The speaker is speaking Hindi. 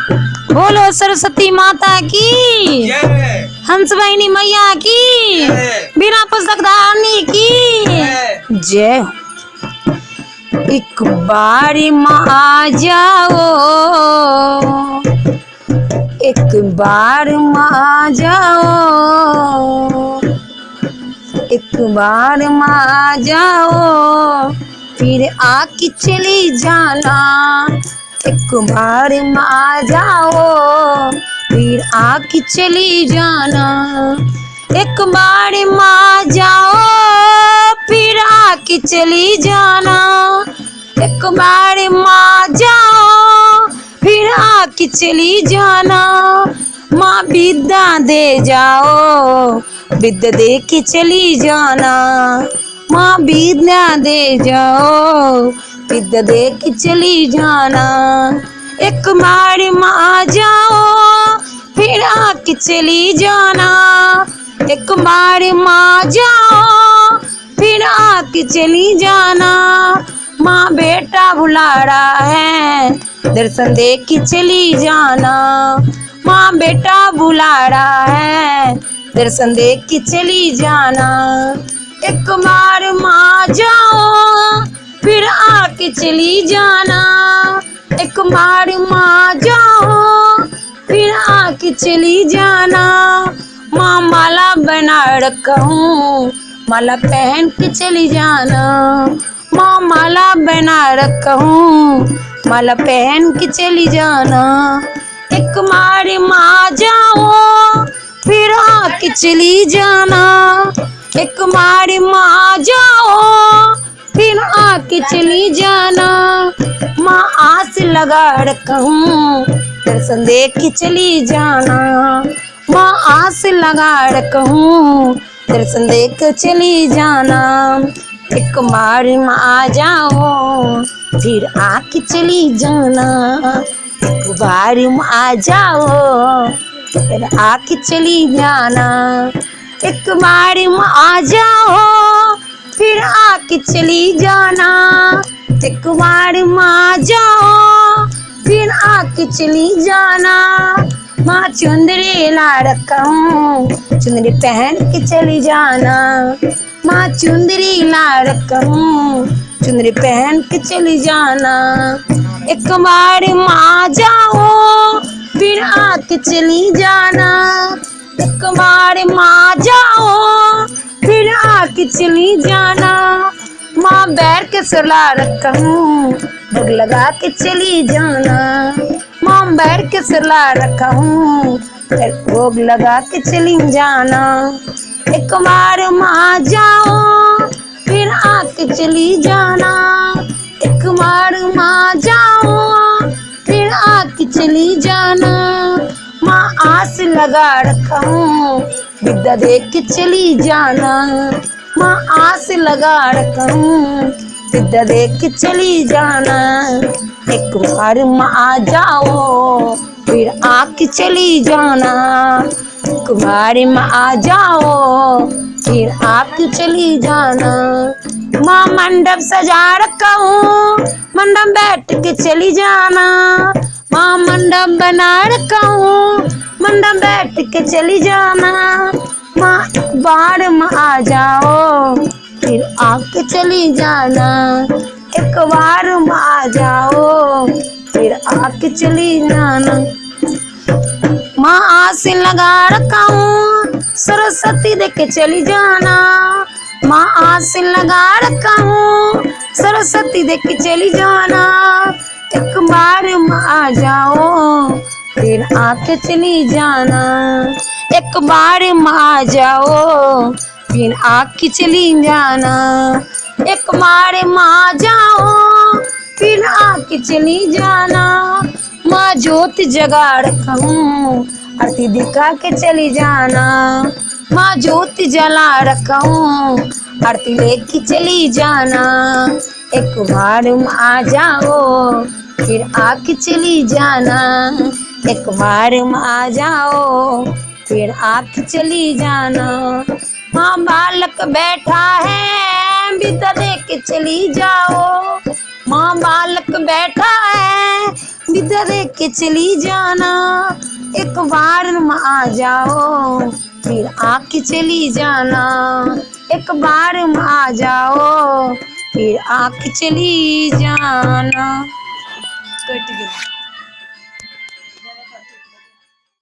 बोलो सरस्वती माता की, हंस वाहिनी मैया की, बिना पुस्तक धारनी की जय। एक बार माँ आ जाओ, एक बार माँ आ जाओ, एक बार माँ आ जाओ, फिर आके चली जाना। एक बार माँ आ जाओ, फिर आके चली जाना। एक बार माँ आ जाओ, फिर आके चली जाना। एक बार माँ आ जाओ, फिर आके चली जाना। माँ विद्या दे जाओ, विद्या दे के चली जाना। माँ विद्या दे जाओ, विद्या दे के चली जाना। एक बार माँ आ जाओ, फिर आके चली जाना। एक बार माँ आ जाओ, फिर आके चली जाना। माँ बेटा बुला रहा है, दर्शन दे के चली जाना। माँ बेटा बुला रहा है, दर्शन दे के चली जाना। एक बार माँ आ जाओ, फिर आके चली जाना। एक बार माँ आ जाओ, फिर आके चली जाना। माँ माला बना रखा हूँ, माला पहन के चली जाना। माँ माला बना रखा हूँ, माला पहन के चली जाना। एक बार माँ आ जाओ, फिर आके चली जाना। एक बार माँ आ जाओ, फिर आके चली जाना। माँ आस लगा रखा हूँ, दर्शन दे के चली जाना। माँ आस लगा रखा हूँ, दर्शन दे के चली जाना। एक बार माँ आ जाओ, फिर आके चली जाना। एक बार माँ आ जाओ, फिर आके चली जाना। एक बार माँ आ जाओ, फिर आके चली जाना। एक बार माँ आ जाओ, फिर आके चली जाना। माँ चुंदरी ला रखा हूँ, चुंदरी पहन के चली जाना। माँ चुंदरी ला रखा हूँ, चुंदरी पहन के चली जाना। एक बार माँ आ जाओ, फिर आके चली जाना। एक बार माँ आ जाओ, फिर आके चली जाना। माँ बैर के सुला रखा हूँ, भोग लगा के चली जाना। माँ बैर के सुला रखा हूँ, भोग लगा के चली जाना। एक बार माँ आ जाओ, फिर आके चली जाना। एक बार माँ आ जाओ, फिर आके चली जाना। माँ आस लगा रखा हूँ, विद्या दे के चली जाना। माँ आस लगा रखा हूँ, विद्या दे के चली जाना। एक बार माँ आ जाओ, फिर आके चली जाना। एक बार माँ आ जाओ, फिर आके चली जाना। माँ मंडप सजा रखा हूँ, मंडप बैठ के चली जाना। माँ मंडप बना रखा हूँ, मंडप बैठ के चली जाना। माँ बार माँ आ जाओ, फिर आके चली जाना। एक बार माँ आ जाओ, फिर आके चली जाना। माँ आस लगा रखा हूँ, सरस्वती दे के चली जाना। माँ आस लगा रखा हूँ, सरस्वती दे के चली जाना। एक बार माँ आ जाओ, फिर आके चली जाना। एक बार माँ आ जाओ, फिर आके चली जाना। एक बार माँ आ जाओ, फिर आके चली जाना। माँ ज्योत जगा रखा हूँ, आरती दिखा के चली जाना। माँ ज्योत जला रखा हूँ, आरती लेके चली जाना। एक बार माँ आ जाओ, फिर आके चली जाना। एक बार माँ आ जाओ, फिर आके चली जाना। माँ बालक बैठा है, विद्या दे के चली जाओ। माँ बालक बैठा है, विदा दे के चली जाना, एक बार आ जाओ फिर आके चली जाना, एक बार आ जाओ फिर आके चली जाना। कट गया।